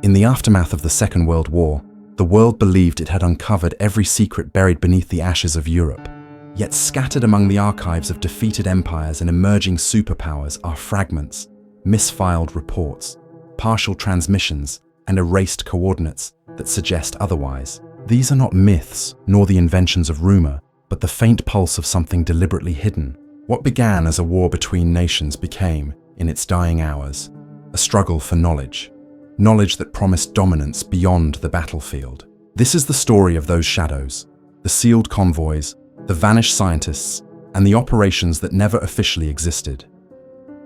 In the aftermath of the Second World War, the world believed it had uncovered every secret buried beneath the ashes of Europe. Yet scattered among the archives of defeated empires and emerging superpowers are fragments, misfiled reports, partial transmissions, and erased coordinates that suggest otherwise. These are not myths, nor the inventions of rumor, but the faint pulse of something deliberately hidden. What began as a war between nations became, in its dying hours, a struggle for knowledge. Knowledge that promised dominance beyond the battlefield. This is the story of those shadows, the sealed convoys, the vanished scientists, and the operations that never officially existed.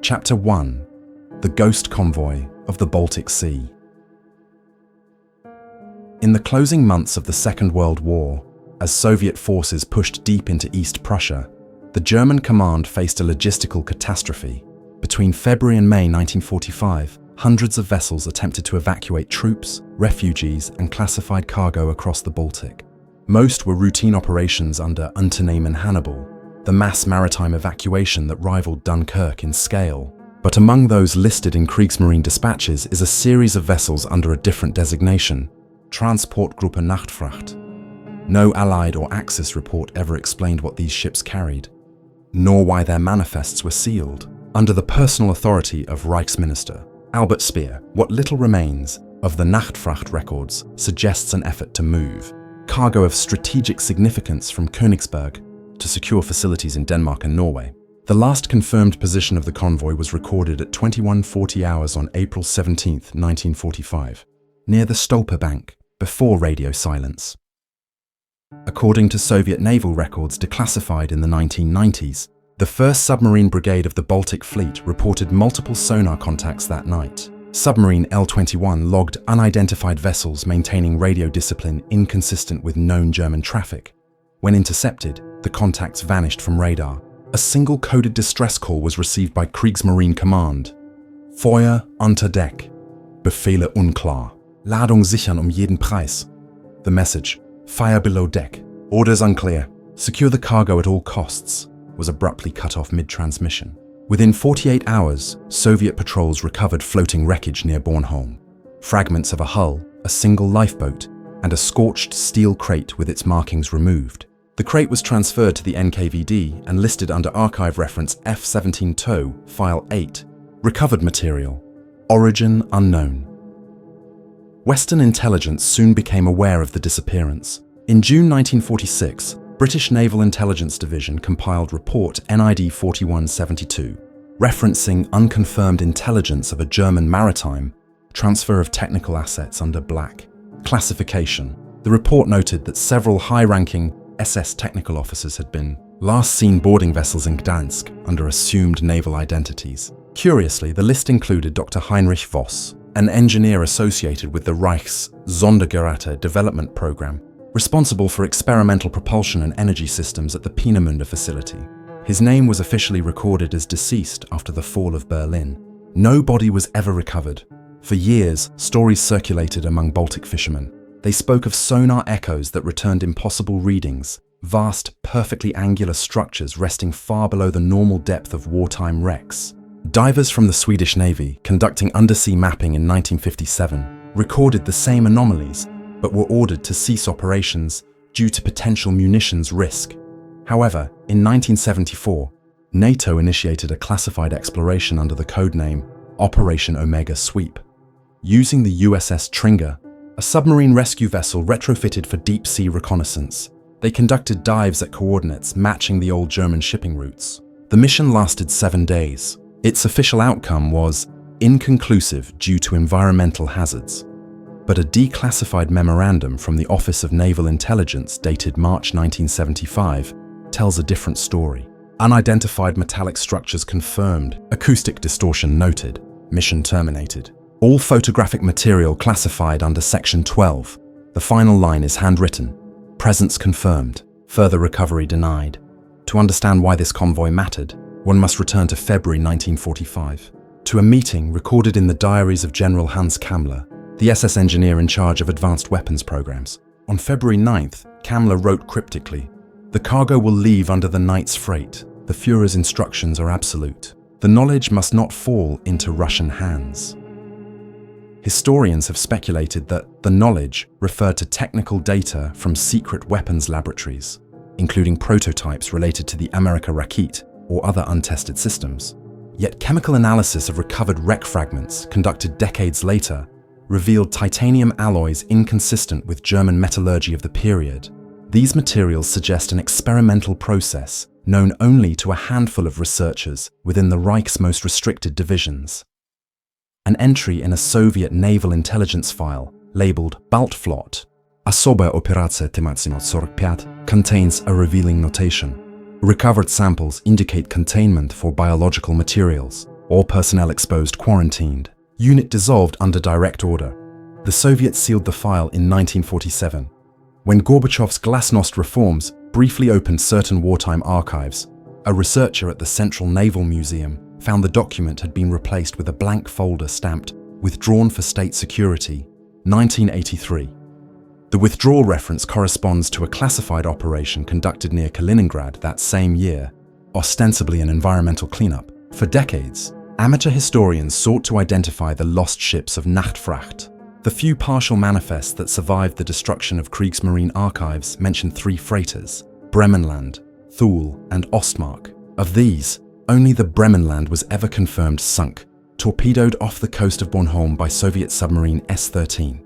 Chapter 1: The Ghost Convoy of the Baltic Sea. In the closing months of the Second World War, as Soviet forces pushed deep into East Prussia, the German command faced a logistical catastrophe. Between February and May 1945, hundreds of vessels attempted to evacuate troops, refugees, and classified cargo across the Baltic. Most were routine operations under Unternehmen and Hannibal, the mass maritime evacuation that rivaled Dunkirk in scale. But among those listed in Kriegsmarine dispatches is a series of vessels under a different designation, Transportgruppe Nachtfracht. No Allied or Axis report ever explained what these ships carried, nor why their manifests were sealed. Under the personal authority of Reichsminister Albert Speer, what little remains of the Nachtfracht records suggests an effort to move cargo of strategic significance from Königsberg to secure facilities in Denmark and Norway. The last confirmed position of the convoy was recorded at 21:40 hours on April 17, 1945, near the Stolper Bank, before radio silence. According to Soviet naval records declassified in the 1990s, the 1st Submarine Brigade of the Baltic Fleet reported multiple sonar contacts that night. Submarine L-21 logged unidentified vessels maintaining radio discipline inconsistent with known German traffic. When intercepted, the contacts vanished from radar. A single coded distress call was received by Kriegsmarine Command. Feuer unter Deck. Befehle unklar. Ladung sichern jeden Preis. The message, fire below deck. Orders unclear. Secure the cargo at all costs, was abruptly cut off mid-transmission. Within 48 hours, Soviet patrols recovered floating wreckage near Bornholm. Fragments of a hull, a single lifeboat, and a scorched steel crate with its markings removed. The crate was transferred to the NKVD and listed under archive reference F17 TOW, File 8. Recovered material. Origin unknown. Western intelligence soon became aware of the disappearance. In June 1946, British Naval Intelligence Division compiled Report NID 4172, referencing unconfirmed intelligence of a German maritime transfer of technical assets under black classification. The report noted that several high-ranking SS technical officers had been last seen boarding vessels in Gdansk under assumed naval identities. Curiously, the list included Dr. Heinrich Voss, an engineer associated with the Reich's Sondergeräte development program, responsible for experimental propulsion and energy systems at the Peenemünde facility. His name was officially recorded as deceased after the fall of Berlin. No body was ever recovered. For years, stories circulated among Baltic fishermen. They spoke of sonar echoes that returned impossible readings, vast, perfectly angular structures resting far below the normal depth of wartime wrecks. Divers from the Swedish Navy, conducting undersea mapping in 1957, recorded the same anomalies, but were ordered to cease operations due to potential munitions risk. However, in 1974, NATO initiated a classified exploration under the codename Operation Omega Sweep. Using the USS Tringer, a submarine rescue vessel retrofitted for deep-sea reconnaissance, they conducted dives at coordinates matching the old German shipping routes. The mission lasted 7 days. Its official outcome was inconclusive due to environmental hazards. But a declassified memorandum from the Office of Naval Intelligence dated March 1975 tells a different story. Unidentified metallic structures confirmed, acoustic distortion noted, mission terminated. All photographic material classified under Section 12. The final line is handwritten. Presence confirmed, further recovery denied. To understand why this convoy mattered, one must return to February 1945, to a meeting recorded in the diaries of General Hans Kammler, the SS engineer in charge of advanced weapons programs. On February 9th, Kammler wrote cryptically, "The cargo will leave under the night's freight. The Führer's instructions are absolute. The knowledge must not fall into Russian hands." Historians have speculated that the knowledge referred to technical data from secret weapons laboratories, including prototypes related to the America Rakit or other untested systems. Yet chemical analysis of recovered wreck fragments conducted decades later revealed titanium alloys inconsistent with German metallurgy of the period. These materials suggest an experimental process known only to a handful of researchers within the Reich's most restricted divisions. An entry in a Soviet naval intelligence file, labeled Baltflot, Особая операция 1345, contains a revealing notation. Recovered samples indicate containment for biological materials. All personnel exposed quarantined. Unit dissolved under direct order. The Soviets sealed the file in 1947. When Gorbachev's glasnost reforms briefly opened certain wartime archives, a researcher at the Central Naval Museum found the document had been replaced with a blank folder stamped "Withdrawn for State Security, 1983." The withdrawal reference corresponds to a classified operation conducted near Kaliningrad that same year, ostensibly an environmental cleanup. For decades, amateur historians sought to identify the lost ships of Nachtfracht. The few partial manifests that survived the destruction of Kriegsmarine archives mention 3 freighters: Bremenland, Thule, and Ostmark. Of these, only the Bremenland was ever confirmed sunk, torpedoed off the coast of Bornholm by Soviet submarine S-13.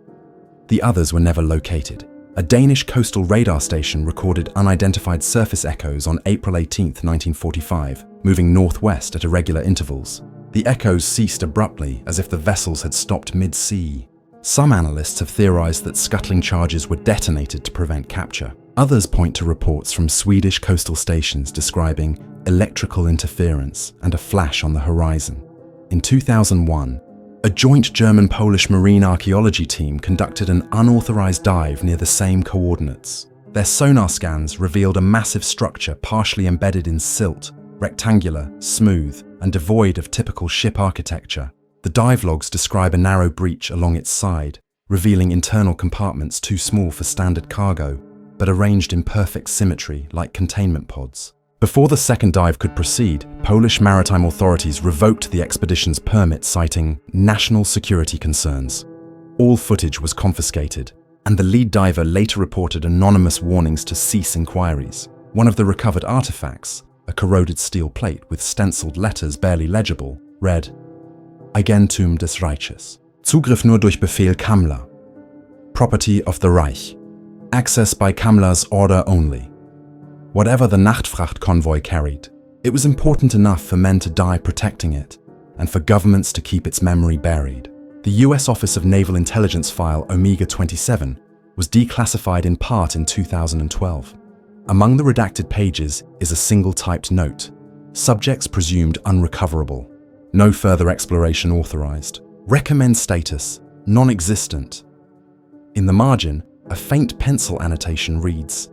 The others were never located. A Danish coastal radar station recorded unidentified surface echoes on April 18, 1945, moving northwest at irregular intervals. The echoes ceased abruptly, as if the vessels had stopped mid-sea. Some analysts have theorized that scuttling charges were detonated to prevent capture. Others point to reports from Swedish coastal stations describing electrical interference and a flash on the horizon. In 2001, a joint German-Polish marine archaeology team conducted an unauthorized dive near the same coordinates. Their sonar scans revealed a massive structure partially embedded in silt, rectangular, smooth, and devoid of typical ship architecture. The dive logs describe a narrow breach along its side, revealing internal compartments too small for standard cargo, but arranged in perfect symmetry like containment pods. Before the second dive could proceed, Polish maritime authorities revoked the expedition's permit, citing national security concerns. All footage was confiscated, and the lead diver later reported anonymous warnings to cease inquiries. One of the recovered artifacts, a corroded steel plate with stenciled letters barely legible, read, Eigentum des Reiches. Zugriff nur durch Befehl Kammler. Property of the Reich. Access by Kammler's order only. Whatever the Nachtfracht convoy carried, it was important enough for men to die protecting it, and for governments to keep its memory buried. The US Office of Naval Intelligence file Omega-27 was declassified in part in 2012. Among the redacted pages is a single typed note, subjects presumed unrecoverable. No further exploration authorized. Recommend status, non-existent. In the margin, a faint pencil annotation reads,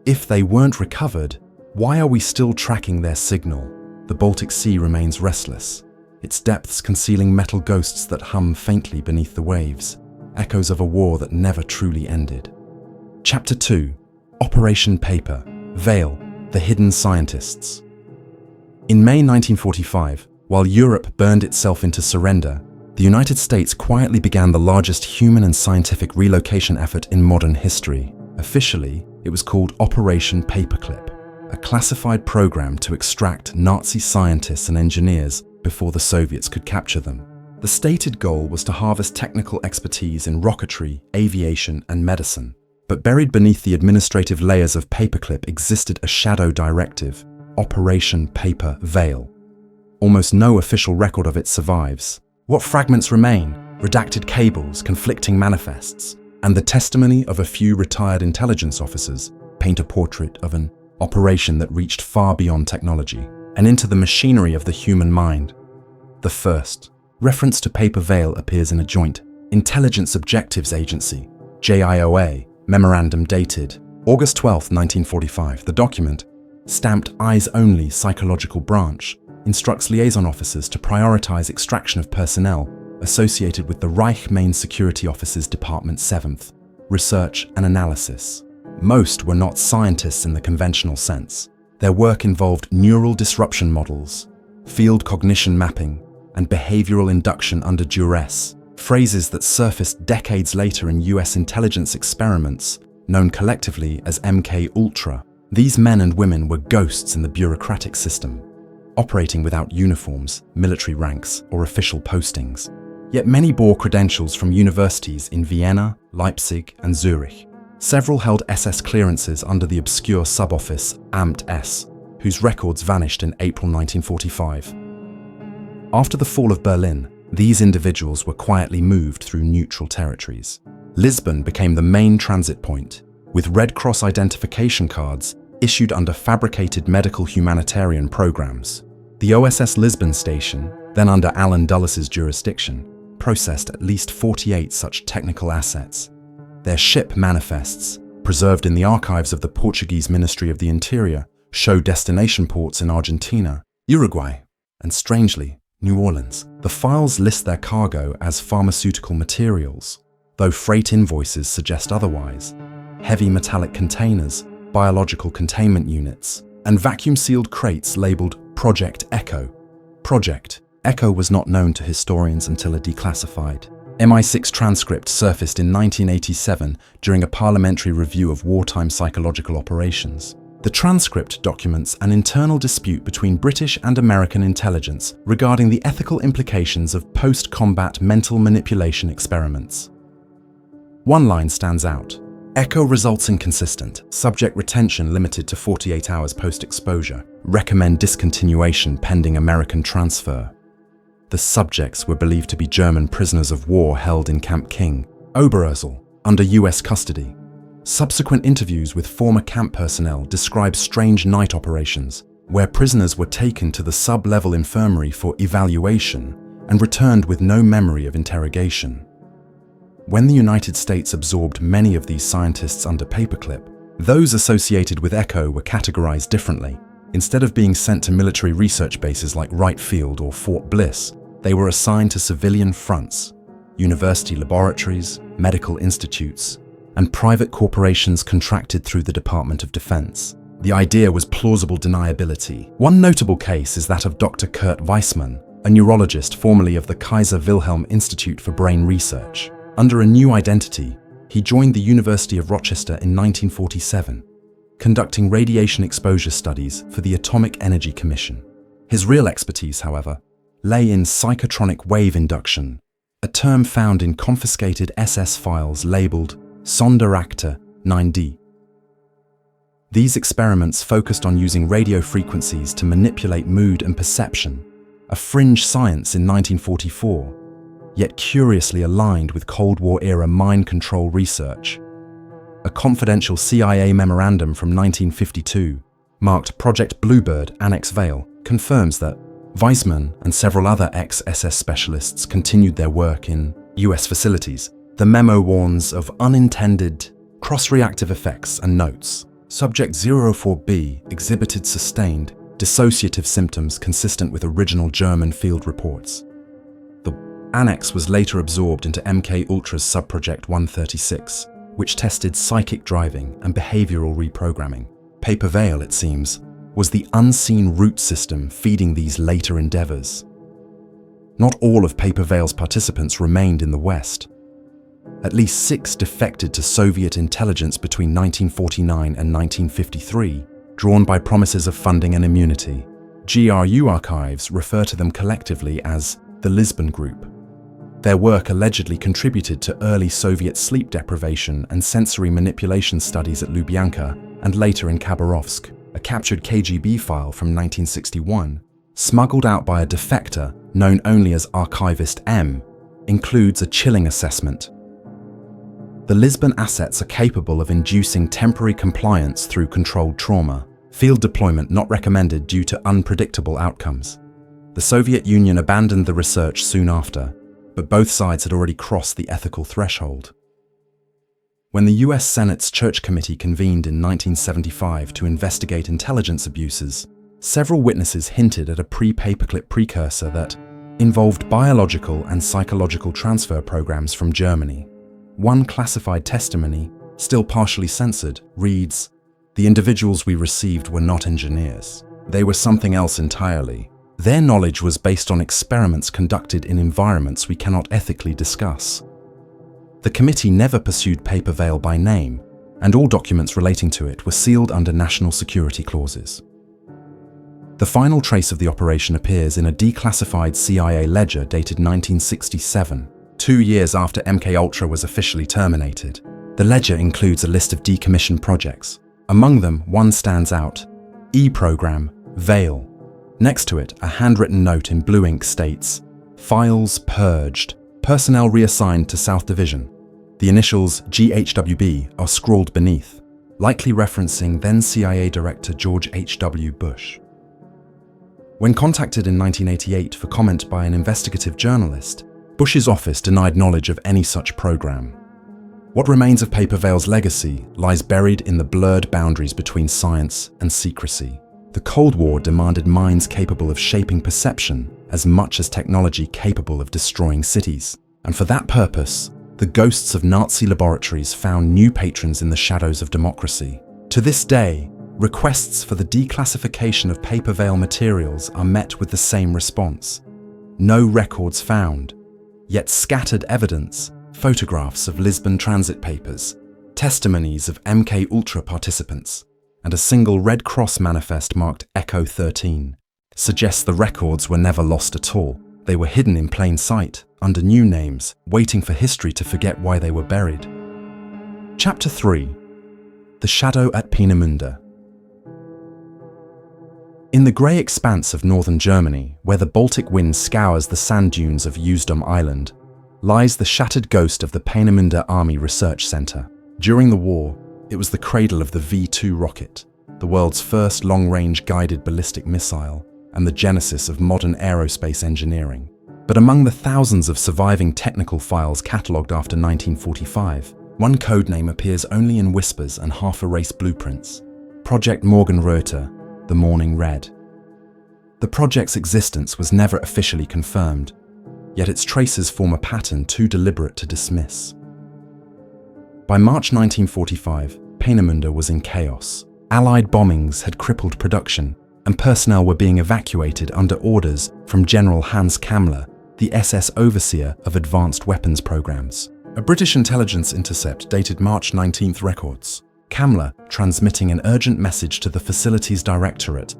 If they weren't recovered, why are we still tracking their signal? The Baltic Sea remains restless, its depths concealing metal ghosts that hum faintly beneath the waves, echoes of a war that never truly ended. Chapter 2. Operation Paper, Veil, The Hidden Scientists. In May 1945, while Europe burned itself into surrender, the United States quietly began the largest human and scientific relocation effort in modern history. Officially, it was called Operation Paperclip, a classified program to extract Nazi scientists and engineers before the Soviets could capture them. The stated goal was to harvest technical expertise in rocketry, aviation, and medicine. But buried beneath the administrative layers of Paperclip existed a shadow directive, Operation Paper Veil. Almost no official record of it survives. What fragments remain? Redacted cables, conflicting manifests, and the testimony of a few retired intelligence officers paint a portrait of an operation that reached far beyond technology and into the machinery of the human mind. The first reference to Paper Veil appears in a joint Intelligence Objectives Agency, JIOA, memorandum dated August 12, 1945. The document, stamped Eyes Only Psychological Branch, instructs liaison officers to prioritize extraction of personnel associated with the Reich Main Security Office's Department 7th, Research and Analysis. Most were not scientists in the conventional sense. Their work involved neural disruption models, field cognition mapping, and behavioral induction under duress. phrases that surfaced decades later in US intelligence experiments, known collectively as MK-Ultra. These men and women were ghosts in the bureaucratic system, operating without uniforms, military ranks, or official postings. Yet many bore credentials from universities in Vienna, Leipzig, and Zurich. Several held SS clearances under the obscure sub-office Amt S, whose records vanished in April 1945. After the fall of Berlin, these individuals were quietly moved through neutral territories. Lisbon became the main transit point, with Red Cross identification cards issued under fabricated medical humanitarian programs. The OSS Lisbon station, then under Alan Dulles' jurisdiction, processed at least 48 such technical assets. Their ship manifests, preserved in the archives of the Portuguese Ministry of the Interior, show destination ports in Argentina, Uruguay, and strangely, New Orleans. The files list their cargo as pharmaceutical materials, though freight invoices suggest otherwise. Heavy metallic containers, biological containment units, and vacuum-sealed crates labeled Project Echo. Project Echo was not known to historians until a declassified MI6 transcript surfaced in 1987 during a parliamentary review of wartime psychological operations. The transcript documents an internal dispute between British and American intelligence regarding the ethical implications of post-combat mental manipulation experiments. One line stands out. Echo results inconsistent. Subject retention limited to 48 hours post-exposure. Recommend discontinuation pending American transfer. The subjects were believed to be German prisoners of war held in Camp King, Oberursel, under US custody. Subsequent interviews with former camp personnel describe strange night operations, where prisoners were taken to the sub-level infirmary for evaluation and returned with no memory of interrogation. When the United States absorbed many of these scientists under paperclip, those associated with Echo were categorized differently. Instead of being sent to military research bases like Wright Field or Fort Bliss, they were assigned to civilian fronts, university laboratories, medical institutes, and private corporations contracted through the Department of Defense. The idea was plausible deniability. One notable case is that of Dr. Kurt Weissman, a neurologist formerly of the Kaiser Wilhelm Institute for Brain Research. Under a new identity, he joined the University of Rochester in 1947, conducting radiation exposure studies for the Atomic Energy Commission. His real expertise, however, lay in psychotronic wave induction, a term found in confiscated SS files labeled Sonderakte 9D. These experiments focused on using radio frequencies to manipulate mood and perception, a fringe science in 1944, yet curiously aligned with Cold War-era mind control research. A confidential CIA memorandum from 1952, marked Project Bluebird Annex Vale, confirms that Weissman and several other ex-SS specialists continued their work in US facilities. The memo warns of unintended cross-reactive effects and notes. Subject 04B exhibited sustained dissociative symptoms consistent with original German field reports. The annex was later absorbed into MK-Ultra's subproject 136, which tested psychic driving and behavioral reprogramming. Paper Veil, it seems, was the unseen root system feeding these later endeavors. Not all of Paper Veil's participants remained in the West. At least 6 defected to Soviet intelligence between 1949 and 1953, drawn by promises of funding and immunity. GRU archives refer to them collectively as the Lisbon Group. Their work allegedly contributed to early Soviet sleep deprivation and sensory manipulation studies at Lubyanka and later in Khabarovsk. A captured KGB file from 1961, smuggled out by a defector known only as Archivist M, includes a chilling assessment. The Lisbon assets are capable of inducing temporary compliance through controlled trauma. Field deployment not recommended due to unpredictable outcomes. The Soviet Union abandoned the research soon after, but both sides had already crossed the ethical threshold. When the US Senate's Church Committee convened in 1975 to investigate intelligence abuses, several witnesses hinted at a pre-paperclip precursor that involved biological and psychological transfer programs from Germany. One classified testimony, still partially censored, reads, "The individuals we received were not engineers. They were something else entirely. Their knowledge was based on experiments conducted in environments we cannot ethically discuss. The committee never pursued Paper Veil by name, and all documents relating to it were sealed under national security clauses. The final trace of the operation appears in a declassified CIA ledger dated 1967, 2 years after MKUltra was officially terminated. The ledger includes a list of decommissioned projects. Among them, one stands out: E-Program, Veil. Next to it, a handwritten note in blue ink states, "Files purged, personnel reassigned to South Division." The initials GHWB are scrawled beneath, likely referencing then CIA Director George H.W. Bush. When contacted in 1988 for comment by an investigative journalist, Bush's office denied knowledge of any such program. What remains of Paper Veil's legacy lies buried in the blurred boundaries between science and secrecy. The Cold War demanded minds capable of shaping perception as much as technology capable of destroying cities. And for that purpose, the ghosts of Nazi laboratories found new patrons in the shadows of democracy. To this day, requests for the declassification of Paper Veil materials are met with the same response. No records found, yet scattered evidence, photographs of Lisbon transit papers, testimonies of MKUltra participants, and a single Red Cross manifest marked Echo 13 suggests the records were never lost at all. They were hidden in plain sight, under new names, waiting for history to forget why they were buried. Chapter 3. The Shadow at Peenemünde. In the grey expanse of northern Germany, where the Baltic wind scours the sand dunes of Usedom Island, lies the shattered ghost of the Peenemünde Army Research Centre. During the war, it was the cradle of the V-2 rocket, the world's first long-range guided ballistic missile, and the genesis of modern aerospace engineering. But among the thousands of surviving technical files catalogued after 1945, one codename appears only in whispers and half-erased blueprints: Project Morgenröte, the Morning Red. The project's existence was never officially confirmed, yet its traces form a pattern too deliberate to dismiss. By March 1945, Peenemünde was in chaos. Allied bombings had crippled production, and personnel were being evacuated under orders from General Hans Kammler, the SS Overseer of Advanced Weapons Programs. A British intelligence intercept dated March 19th records Kammler transmitting an urgent message to the facilities directorate: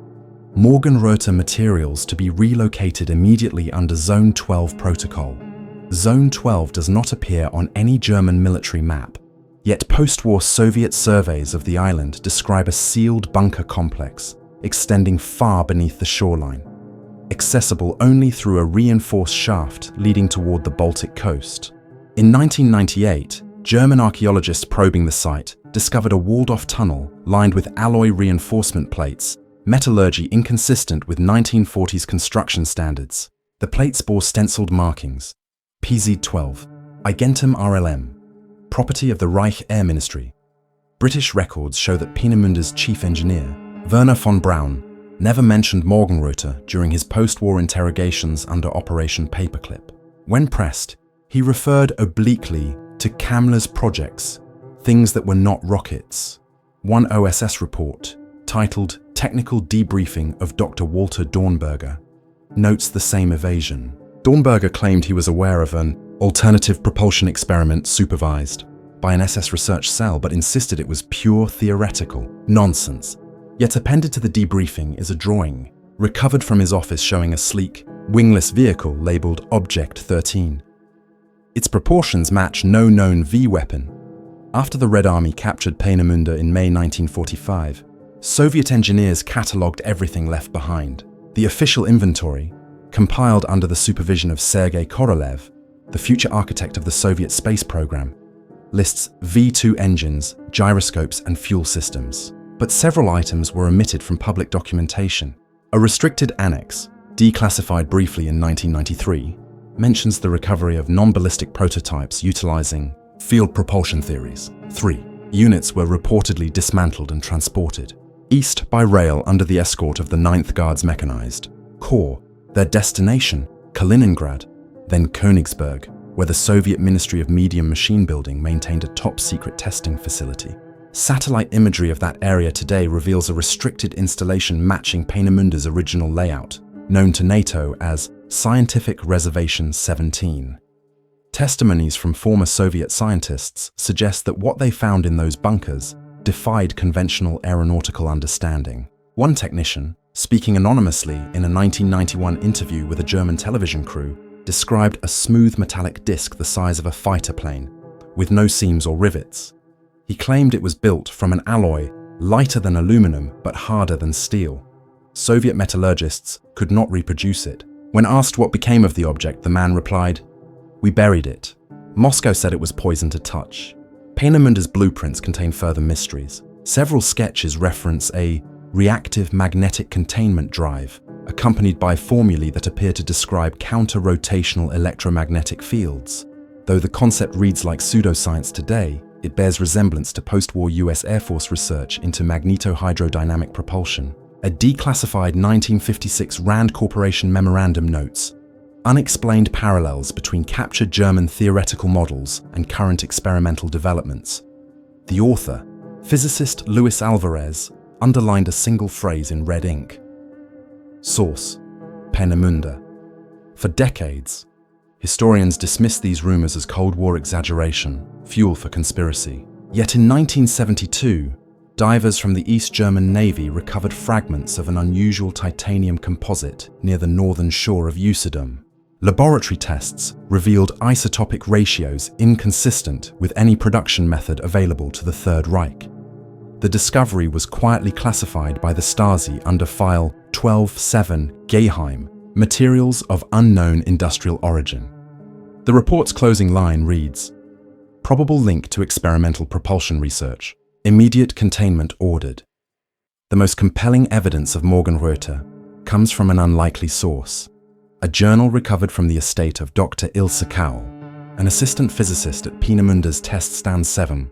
Morgenröte materials to be relocated immediately under Zone 12 protocol. Zone 12 does not appear on any German military map, yet post-war Soviet surveys of the island describe a sealed bunker complex extending far beneath the shoreline, accessible only through a reinforced shaft leading toward the Baltic coast. In 1998, German archaeologists probing the site discovered a walled-off tunnel lined with alloy reinforcement plates, metallurgy inconsistent with 1940s construction standards. The plates bore stenciled markings: PZ-12, Eigentum RLM, property of the Reich Air Ministry. British records show that Peenemünde's chief engineer, Werner von Braun, never mentioned Morgenröte during his post-war interrogations under Operation Paperclip. When pressed, he referred obliquely to Kammler's projects, things that were not rockets. One OSS report, titled Technical Debriefing of Dr. Walter Dornberger, notes the same evasion. Dornberger claimed he was aware of an alternative propulsion experiment supervised by an SS research cell, but insisted it was pure theoretical nonsense. Yet appended to the debriefing is a drawing, recovered from his office, showing a sleek, wingless vehicle labelled Object 13. Its proportions match no known V weapon. After the Red Army captured Peenemünde in May 1945, Soviet engineers catalogued everything left behind. The official inventory, compiled under the supervision of Sergei Korolev, the future architect of the Soviet space program, lists V-2 engines, gyroscopes, and fuel systems. But several items were omitted from public documentation. A restricted annex, declassified briefly in 1993, mentions the recovery of non-ballistic prototypes utilizing field propulsion theories. 3 units were reportedly dismantled and transported east by rail under the escort of the 9th Guards Mechanized Corps, their destination, Kaliningrad, then Königsberg, where the Soviet Ministry of Medium Machine Building maintained a top-secret testing facility. Satellite imagery of that area today reveals a restricted installation matching Peenemunde's original layout. known to NATO as Scientific Reservation 17. Testimonies from former Soviet scientists suggest that what they found in those bunkers defied conventional aeronautical understanding. One technician, speaking anonymously in a 1991 interview with a German television crew, described a smooth metallic disc the size of a fighter plane, with no seams or rivets. He claimed it was built from an alloy lighter than aluminum but harder than steel. Soviet metallurgists could not reproduce it. When asked what became of the object, the man replied, "We buried it." Moscow said it was poison to touch. Peenemunde's blueprints contain further mysteries. Several sketches reference a reactive magnetic containment drive, accompanied by formulae that appear to describe counter-rotational electromagnetic fields. Though the concept reads like pseudoscience today, it bears resemblance to post-war US Air Force research into magnetohydrodynamic propulsion. A declassified 1956 RAND Corporation memorandum notes unexplained parallels between captured German theoretical models and current experimental developments. The author, physicist Luis Alvarez, underlined a single phrase in red ink. Source: Peenemünde. For decades, historians dismissed these rumors as Cold War exaggeration, fuel for conspiracy. Yet in 1972, divers from the East German Navy recovered fragments of an unusual titanium composite near the northern shore of Usedom. Laboratory tests revealed isotopic ratios inconsistent with any production method available to the Third Reich. The discovery was quietly classified by the Stasi under File 12-7 Geheim, materials of unknown industrial origin. The report's closing line reads, "Probable link to experimental propulsion research. Immediate containment ordered." The most compelling evidence of Morgenröte comes from an unlikely source. A journal recovered from the estate of Dr. Ilse Kaul, an assistant physicist at Peenemunde's Test Stand 7,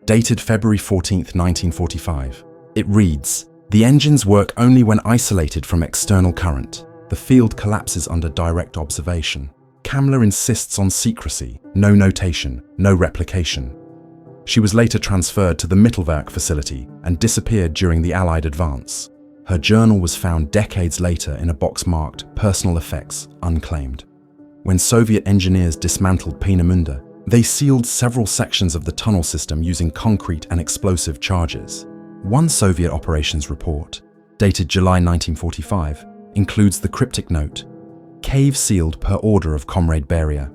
dated February 14, 1945. It reads, "The engines work only when isolated from external current. The field collapses under direct observation. Kammler insists on secrecy, no notation, no replication." She was later transferred to the Mittelwerk facility and disappeared during the Allied advance. Her journal was found decades later in a box marked "Personal Effects, Unclaimed." When Soviet engineers dismantled Peenemünde, they sealed several sections of the tunnel system using concrete and explosive charges. One Soviet operations report, dated July 1945, includes the cryptic note, "Cave sealed per order of Comrade Beria.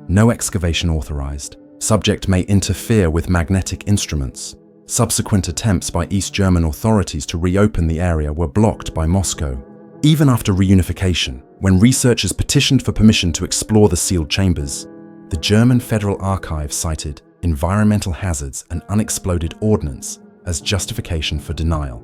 No excavation authorized. Subject may interfere with magnetic instruments." Subsequent attempts by East German authorities to reopen the area were blocked by Moscow. Even after reunification, when researchers petitioned for permission to explore the sealed chambers, the German Federal Archive cited environmental hazards and unexploded ordnance as justification for denial.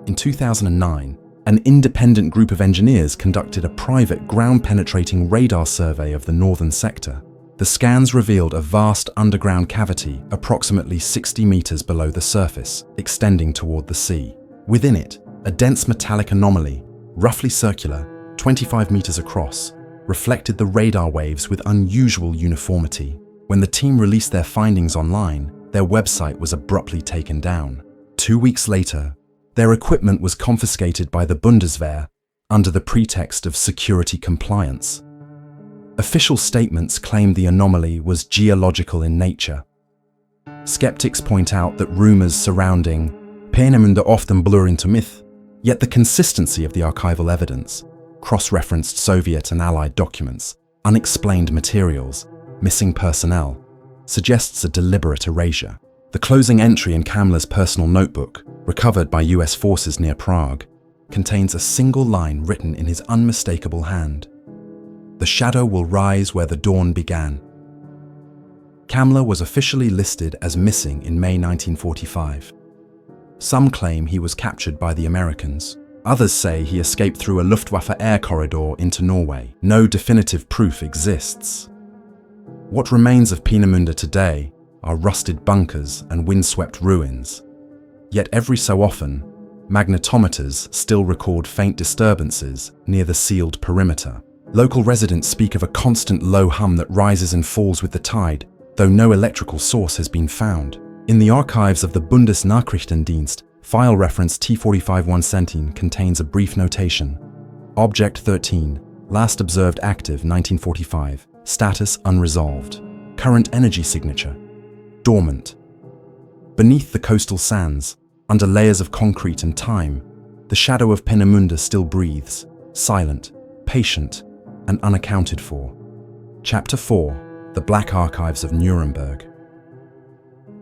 In 2009, an independent group of engineers conducted a private ground-penetrating radar survey of the northern sector. The scans revealed a vast underground cavity approximately 60 meters below the surface, extending toward the sea. Within it, a dense metallic anomaly, roughly circular, 25 meters across, reflected the radar waves with unusual uniformity. When the team released their findings online, their website was abruptly taken down. 2 weeks later, their equipment was confiscated by the Bundeswehr under the pretext of security compliance. Official statements claimed the anomaly was geological in nature. Skeptics point out that rumors surrounding Peenemünde often blur into myth, yet the consistency of the archival evidence, cross-referenced Soviet and Allied documents, unexplained materials, missing personnel, suggests a deliberate erasure. The closing entry in Kammler's personal notebook, recovered by US forces near Prague, contains a single line written in his unmistakable hand. "The shadow will rise where the dawn began." Kammler was officially listed as missing in May 1945. Some claim he was captured by the Americans. Others say he escaped through a Luftwaffe air corridor into Norway. No definitive proof exists. What remains of Peenemünde today are rusted bunkers and windswept ruins. Yet every so often, magnetometers still record faint disturbances near the sealed perimeter. Local residents speak of a constant low hum that rises and falls with the tide, though no electrical source has been found. In the archives of the Bundesnachrichtendienst, file reference T45117 contains a brief notation. Object 13, last observed active 1945, status unresolved. Current energy signature, dormant. Beneath the coastal sands, under layers of concrete and time, the shadow of Peenemünde still breathes, silent, patient, and unaccounted for. Chapter 4, The Black Archives of Nuremberg.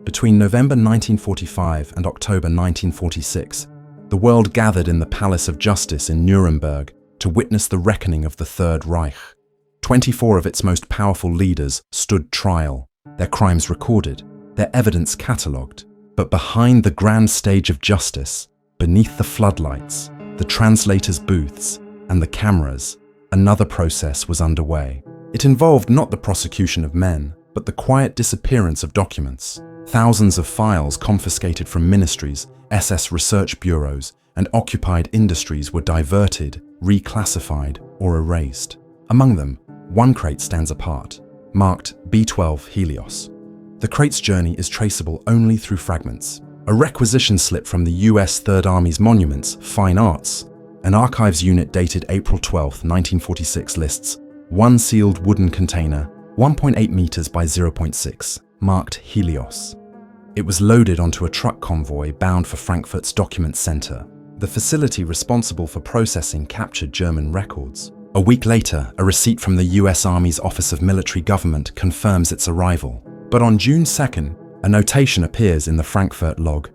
Between November 1945 and October 1946, the world gathered in the Palace of Justice in Nuremberg to witness the reckoning of the Third Reich. 24 of its most powerful leaders stood trial, their crimes recorded, their evidence catalogued. But behind the grand stage of justice, beneath the floodlights, the translators' booths, and the cameras, another process was underway. It involved not the prosecution of men, but the quiet disappearance of documents. Thousands of files confiscated from ministries, SS research bureaus, and occupied industries were diverted, reclassified, or erased. Among them, one crate stands apart, marked B12 Helios. The crate's journey is traceable only through fragments. A requisition slip from the US Third Army's Monuments, Fine Arts, an archives unit dated April 12, 1946 lists one sealed wooden container, 1.8 meters by 0.6, marked Helios. It was loaded onto a truck convoy bound for Frankfurt's document center, the facility responsible for processing captured German records. A week later, a receipt from the US Army's Office of Military Government confirms its arrival. But on June 2nd, a notation appears in the Frankfurt log.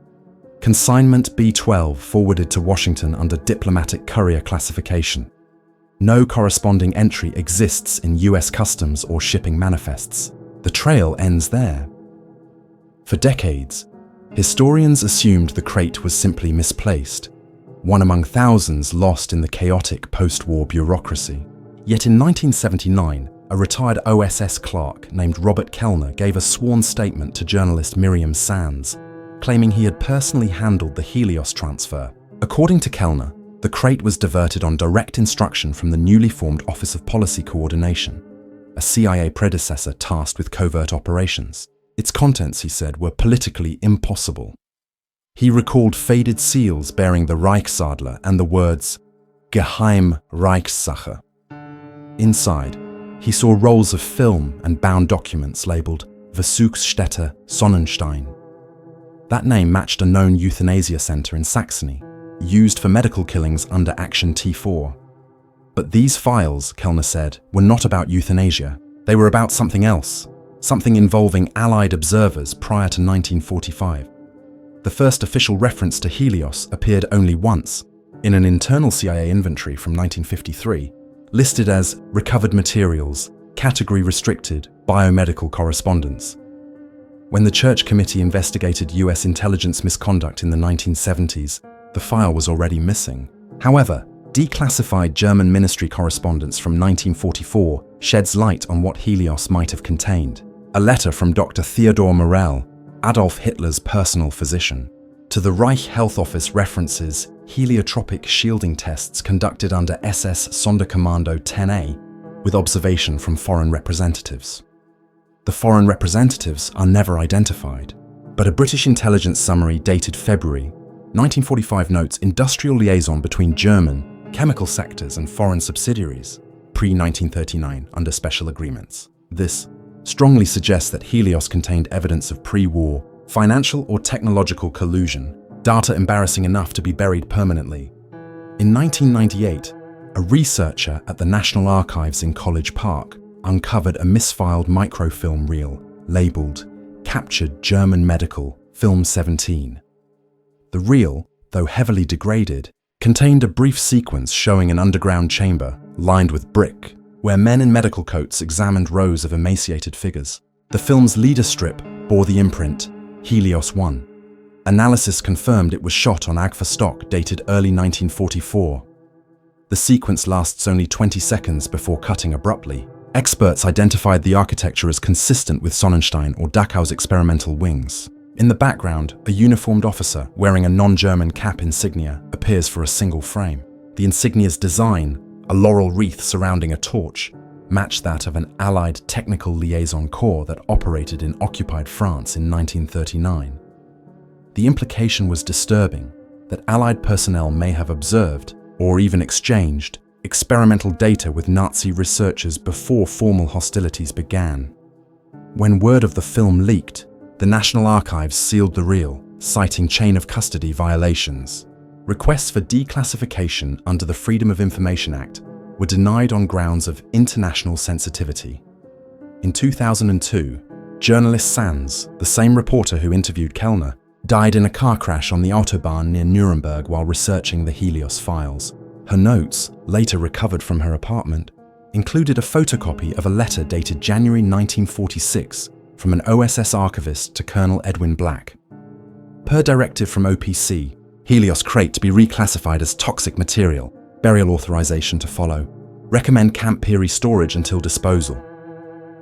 Consignment B12 forwarded to Washington under diplomatic courier classification. No corresponding entry exists in US customs or shipping manifests. The trail ends there. For decades, historians assumed the crate was simply misplaced, one among thousands lost in the chaotic post-war bureaucracy. Yet in 1979, a retired OSS clerk named Robert Kellner gave a sworn statement to journalist Miriam Sands, claiming he had personally handled the Helios transfer. According to Kellner, the crate was diverted on direct instruction from the newly formed Office of Policy Coordination, a CIA predecessor tasked with covert operations. Its contents, he said, were politically impossible. He recalled faded seals bearing the Reichsadler and the words Geheim Reichssache. Inside, he saw rolls of film and bound documents labeled Versuchsstätte Sonnenstein. That name matched a known euthanasia center in Saxony, used for medical killings under Action T4. But these files, Kellner said, were not about euthanasia. They were about something else, something involving Allied observers prior to 1945. The first official reference to Helios appeared only once, in an internal CIA inventory from 1953, listed as recovered materials, category restricted, biomedical correspondence. When the Church Committee investigated US intelligence misconduct in the 1970s, the file was already missing. However, declassified German ministry correspondence from 1944 sheds light on what Helios might have contained. A letter from Dr. Theodor Morell, Adolf Hitler's personal physician, to the Reich Health Office references heliotropic shielding tests conducted under SS Sonderkommando 10A with observation from foreign representatives. The foreign representatives are never identified, but a British intelligence summary dated February 1945 notes industrial liaison between German, chemical sectors and foreign subsidiaries, pre-1939 under special agreements. This strongly suggests that Helios contained evidence of pre-war, financial or technological collusion, data embarrassing enough to be buried permanently. In 1998, a researcher at the National Archives in College Park uncovered a misfiled microfilm reel labeled Captured German Medical Film 17. The reel, though heavily degraded, contained a brief sequence showing an underground chamber lined with brick, where men in medical coats examined rows of emaciated figures. The film's leader strip bore the imprint Helios 1. Analysis confirmed it was shot on Agfa stock dated early 1944. The sequence lasts only 20 seconds before cutting abruptly. Experts identified the architecture as consistent with Sonnenstein or Dachau's experimental wings. In the background, a uniformed officer wearing a non-German cap insignia appears for a single frame. The insignia's design, a laurel wreath surrounding a torch, matched that of an Allied technical liaison corps that operated in occupied France in 1939. The implication was disturbing that Allied personnel may have observed, or even exchanged, experimental data with Nazi researchers before formal hostilities began. When word of the film leaked, the National Archives sealed the reel, citing chain of custody violations. Requests for declassification under the Freedom of Information Act were denied on grounds of international sensitivity. In 2002, journalist Sands, the same reporter who interviewed Kellner, died in a car crash on the Autobahn near Nuremberg while researching the Helios files. Her notes, later recovered from her apartment, included a photocopy of a letter dated January 1946 from an OSS archivist to Colonel Edwin Black. Per directive from OPC, Helios crate to be reclassified as toxic material, burial authorization to follow. Recommend Camp Peary storage until disposal.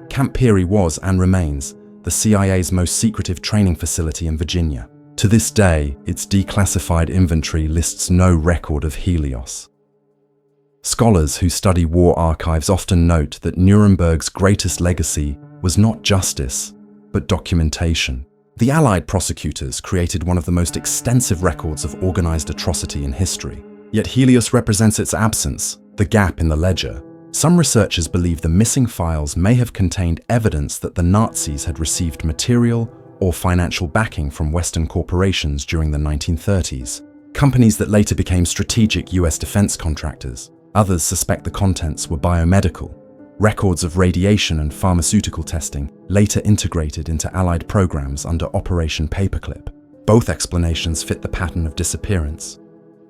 Camp Peary was and remains the CIA's most secretive training facility in Virginia. To this day, its declassified inventory lists no record of Helios. Scholars who study war archives often note that Nuremberg's greatest legacy was not justice, but documentation. The Allied prosecutors created one of the most extensive records of organized atrocity in history. Yet Helios represents its absence, the gap in the ledger. Some researchers believe the missing files may have contained evidence that the Nazis had received material or financial backing from Western corporations during the 1930s, companies that later became strategic US defense contractors. Others suspect the contents were biomedical, records of radiation and pharmaceutical testing later integrated into Allied programs under Operation Paperclip. Both explanations fit the pattern of disappearance.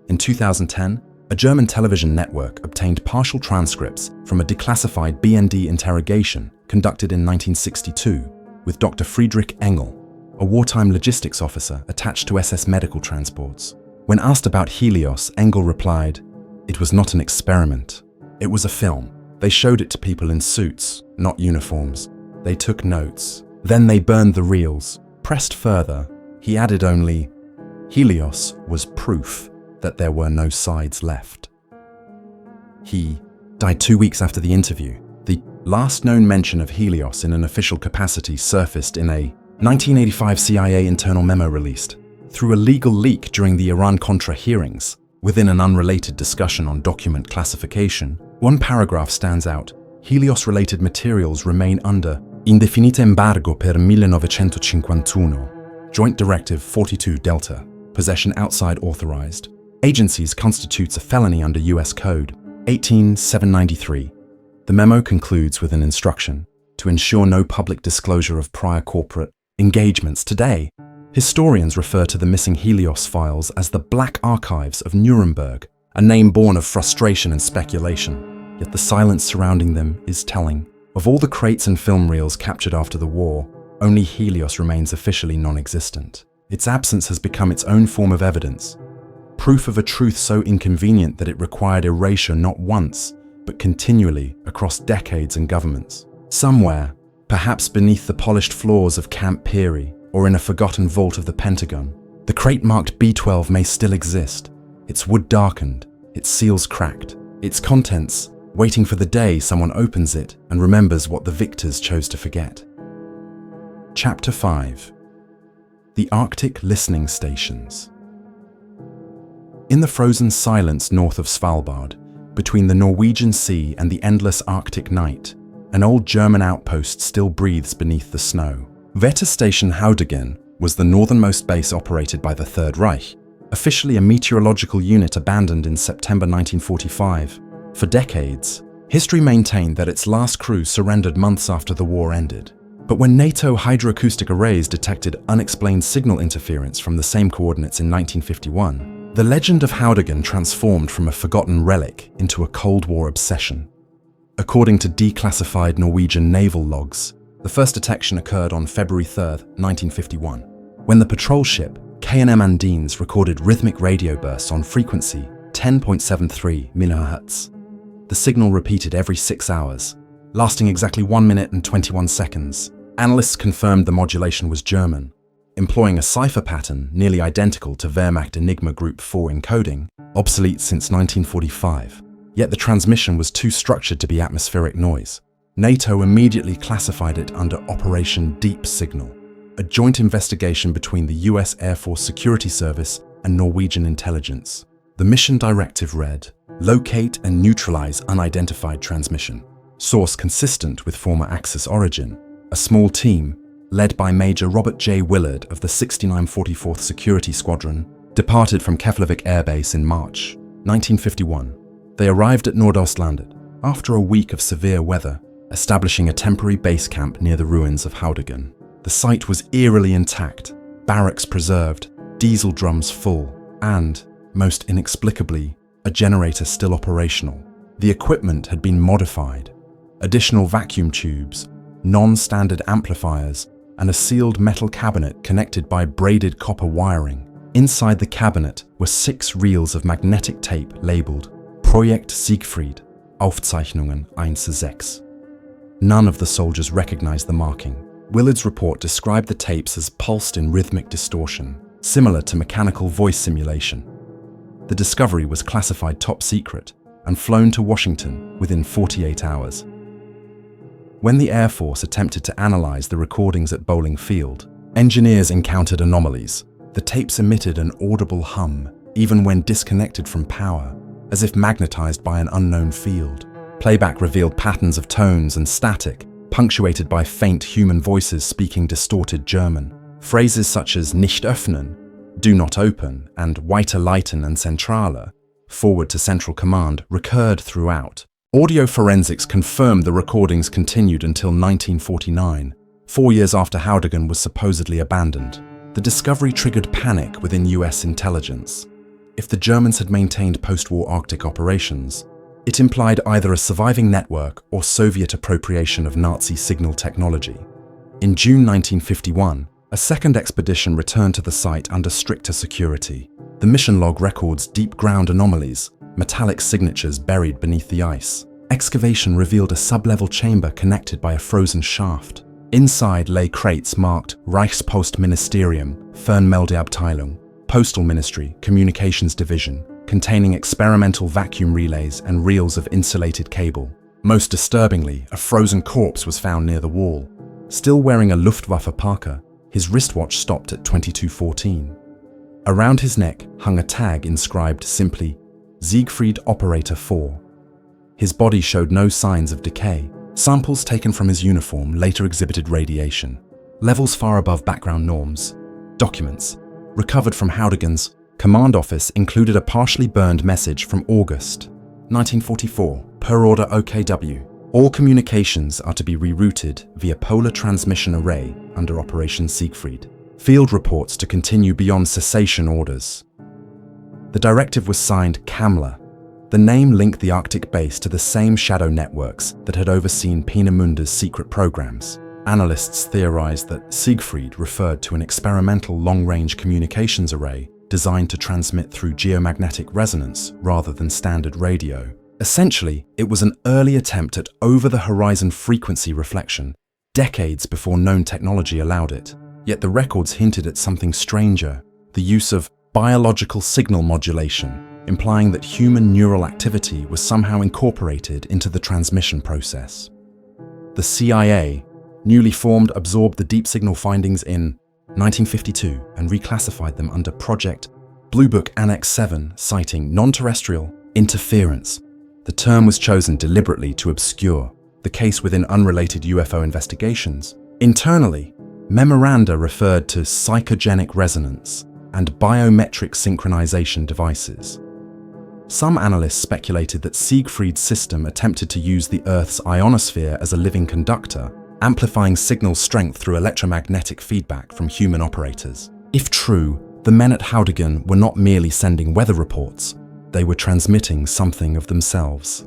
In 2010, a German television network obtained partial transcripts from a declassified BND interrogation conducted in 1962 with Dr. Friedrich Engel, a wartime logistics officer attached to SS medical transports. When asked about Helios, Engel replied, "It was not an experiment. It was a film. They showed it to people in suits, not uniforms. They took notes. Then they burned the reels." Pressed further, he added only, "Helios was proof that there were no sides left." He died 2 weeks after the interview. The last known mention of Helios in an official capacity surfaced in a 1985 CIA internal memo released through a legal leak during the Iran-Contra hearings. Within an unrelated discussion on document classification, one paragraph stands out: Helios-related materials remain under indefinito embargo per 1951, Joint Directive 42 Delta, possession outside authorized. Agencies constitutes a felony under US Code 18793. The memo concludes with an instruction to ensure no public disclosure of prior corporate engagements. Today, historians refer to the missing Helios files as the Black Archives of Nuremberg, a name born of frustration and speculation. Yet the silence surrounding them is telling. Of all the crates and film reels captured after the war, only Helios remains officially non-existent. Its absence has become its own form of evidence, proof of a truth so inconvenient that it required erasure not once, but continually across decades and governments. Somewhere, perhaps beneath the polished floors of Camp Peary or in a forgotten vault of the Pentagon, the crate marked B-12 may still exist, its wood darkened, its seals cracked, its contents waiting for the day someone opens it and remembers what the victors chose to forget. Chapter 5. The Arctic Listening Stations. In the frozen silence north of Svalbard, between the Norwegian Sea and the endless Arctic night, an old German outpost still breathes beneath the snow. Wetterstation Haudegen was the northernmost base operated by the Third Reich, officially a meteorological unit abandoned in September 1945. For decades, history maintained that its last crew surrendered months after the war ended. But when NATO hydroacoustic arrays detected unexplained signal interference from the same coordinates in 1951, the legend of Haudegen transformed from a forgotten relic into a Cold War obsession. According to declassified Norwegian naval logs, the first detection occurred on February 3, 1951, when the patrol ship K&M Andines recorded rhythmic radio bursts on frequency 10.73 MHz. The signal repeated every 6 hours, lasting exactly 1 minute and 21 seconds. Analysts confirmed the modulation was German, employing a cipher pattern nearly identical to Wehrmacht Enigma Group 4 encoding, obsolete since 1945. Yet the transmission was too structured to be atmospheric noise. NATO immediately classified it under Operation Deep Signal, a joint investigation between the US Air Force Security Service and Norwegian intelligence. The mission directive read, Locate and neutralize unidentified transmission. Source consistent with former Axis origin. A small team, led by Major Robert J. Willard of the 6944th Security Squadron, departed from Keflavik Air Base in March 1951. They arrived at Nordostlandet after a week of severe weather, establishing a temporary base camp near the ruins of Haudegan. The site was eerily intact, barracks preserved, diesel drums full, and, most inexplicably, a generator still operational. The equipment had been modified. Additional vacuum tubes, non-standard amplifiers, and a sealed metal cabinet connected by braided copper wiring. Inside the cabinet were 6 reels of magnetic tape labeled Projekt Siegfried, Aufzeichnungen 1-6. None of the soldiers recognized the marking. Willard's report described the tapes as pulsed in rhythmic distortion, similar to mechanical voice simulation. The discovery was classified top secret and flown to Washington within 48 hours. When the Air Force attempted to analyze the recordings at Bowling Field, engineers encountered anomalies. The tapes emitted an audible hum, even when disconnected from power, as if magnetized by an unknown field. Playback revealed patterns of tones and static, punctuated by faint human voices speaking distorted German. Phrases such as nicht öffnen, do not open, and weiterleiten and Zentrale, forward to Central Command, recurred throughout. Audio forensics confirmed the recordings continued until 1949, 4 years after Haudegan was supposedly abandoned. The discovery triggered panic within US intelligence. If the Germans had maintained post-war Arctic operations, it implied either a surviving network or Soviet appropriation of Nazi signal technology. In June 1951, a second expedition returned to the site under stricter security. The mission log records deep ground anomalies, metallic signatures buried beneath the ice. Excavation revealed a sub-level chamber connected by a frozen shaft. Inside lay crates marked Reichspostministerium, Fernmeldeabteilung, Postal Ministry, Communications Division, containing experimental vacuum relays and reels of insulated cable. Most disturbingly, a frozen corpse was found near the wall. Still wearing a Luftwaffe parka, his wristwatch stopped at 22:14. Around his neck hung a tag inscribed simply, Siegfried Operator 4. His body showed no signs of decay. Samples taken from his uniform later exhibited radiation, levels far above background norms. Documents recovered from Haudegan's command office included a partially burned message from August 1944, per order OKW. All communications are to be rerouted via Polar Transmission Array under Operation Siegfried. Field reports to continue beyond cessation orders. The directive was signed Kammler. The name linked the Arctic base to the same shadow networks that had overseen Peenemunde's secret programs. Analysts theorized that Siegfried referred to an experimental long-range communications array designed to transmit through geomagnetic resonance rather than standard radio. Essentially, it was an early attempt at over-the-horizon frequency reflection, decades before known technology allowed it. Yet the records hinted at something stranger, the use of biological signal modulation, implying that human neural activity was somehow incorporated into the transmission process. The CIA, newly formed, absorbed the deep signal findings in 1952 and reclassified them under Project Blue Book Annex 7, citing non-terrestrial interference. The term was chosen deliberately to obscure the case within unrelated UFO investigations. Internally, memoranda referred to psychogenic resonance and biometric synchronization devices. Some analysts speculated that Siegfried's system attempted to use the Earth's ionosphere as a living conductor, amplifying signal strength through electromagnetic feedback from human operators. If true, the men at Haudegan were not merely sending weather reports, they were transmitting something of themselves.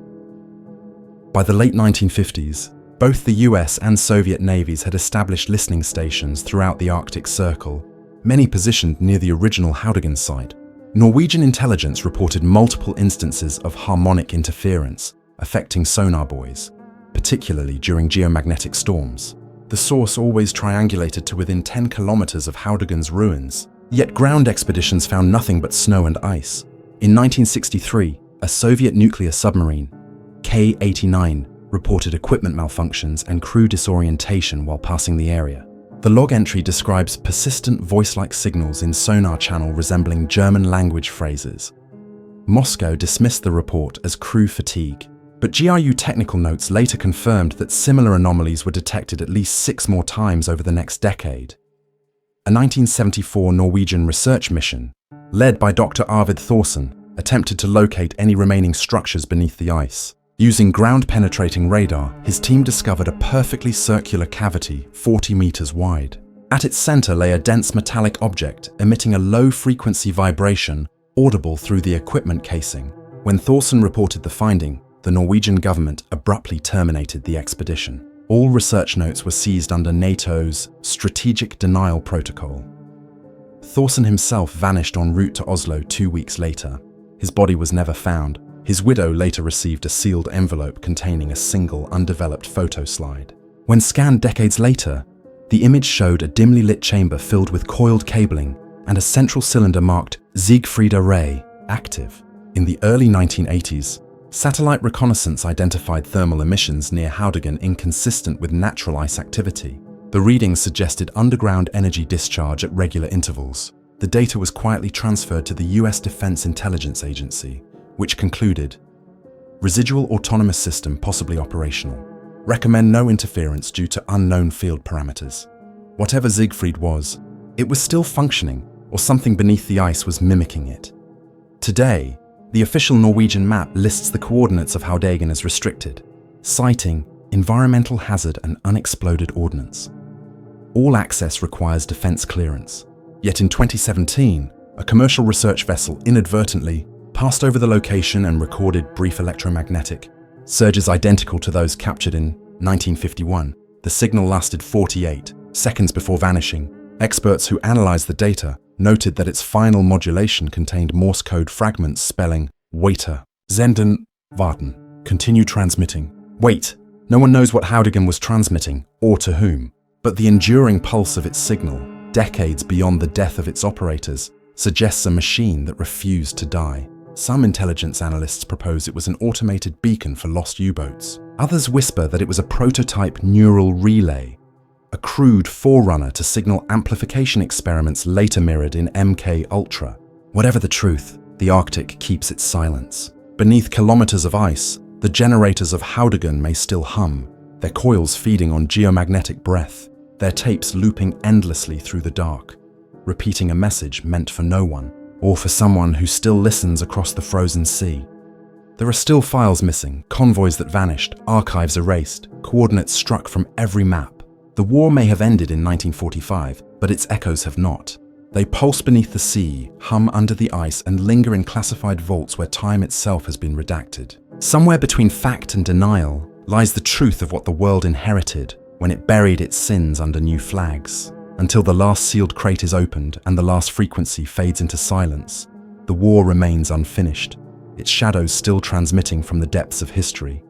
By the late 1950s, both the US and Soviet navies had established listening stations throughout the Arctic Circle, many positioned near the original Haudegan site. Norwegian intelligence reported multiple instances of harmonic interference affecting sonar buoys, particularly during geomagnetic storms. The source always triangulated to within 10 kilometers of Haudegan's ruins, yet ground expeditions found nothing but snow and ice. In 1963, a Soviet nuclear submarine, K-89, reported equipment malfunctions and crew disorientation while passing the area. The log entry describes persistent voice-like signals in sonar channel resembling German language phrases. Moscow dismissed the report as crew fatigue, but GRU technical notes later confirmed that similar anomalies were detected at least 6 more times over the next decade. A 1974 Norwegian research mission, led by Dr. Arvid Thorsen, attempted to locate any remaining structures beneath the ice. Using ground-penetrating radar, his team discovered a perfectly circular cavity 40 meters wide. At its center lay a dense metallic object emitting a low-frequency vibration audible through the equipment casing. When Thorsen reported the finding, the Norwegian government abruptly terminated the expedition. All research notes were seized under NATO's Strategic Denial Protocol. Thorsen himself vanished en route to Oslo 2 weeks later. His body was never found. His widow later received a sealed envelope containing a single undeveloped photo slide. When scanned decades later, the image showed a dimly lit chamber filled with coiled cabling and a central cylinder marked Siegfried Array active. In the early 1980s, satellite reconnaissance identified thermal emissions near Haudigan inconsistent with natural ice activity. The readings suggested underground energy discharge at regular intervals. The data was quietly transferred to the US Defense Intelligence Agency, which concluded, residual autonomous system possibly operational. Recommend no interference due to unknown field parameters. Whatever Siegfried was, it was still functioning, or something beneath the ice was mimicking it. Today, the official Norwegian map lists the coordinates of Haudigan as restricted, citing environmental hazard and unexploded ordnance. All access requires defense clearance. Yet in 2017, a commercial research vessel inadvertently passed over the location and recorded brief electromagnetic surges identical to those captured in 1951. The signal lasted 48 seconds before vanishing. Experts who analyzed the data noted that its final modulation contained Morse code fragments spelling waiter, Senden, warten, continue transmitting. Wait, no one knows what Haudigan was transmitting, or to whom. But the enduring pulse of its signal, decades beyond the death of its operators, suggests a machine that refused to die. Some intelligence analysts propose it was an automated beacon for lost U-boats. Others whisper that it was a prototype neural relay, a crude forerunner to signal amplification experiments later mirrored in MK Ultra. Whatever the truth, the Arctic keeps its silence. Beneath kilometers of ice, the generators of Haudigan may still hum, their coils feeding on geomagnetic breath, their tapes looping endlessly through the dark, repeating a message meant for no one, or for someone who still listens across the frozen sea. There are still files missing, convoys that vanished, archives erased, coordinates struck from every map. The war may have ended in 1945, but its echoes have not. They pulse beneath the sea, hum under the ice, and linger in classified vaults where time itself has been redacted. Somewhere between fact and denial lies the truth of what the world inherited when it buried its sins under new flags. Until the last sealed crate is opened and the last frequency fades into silence, the war remains unfinished, its shadows still transmitting from the depths of history.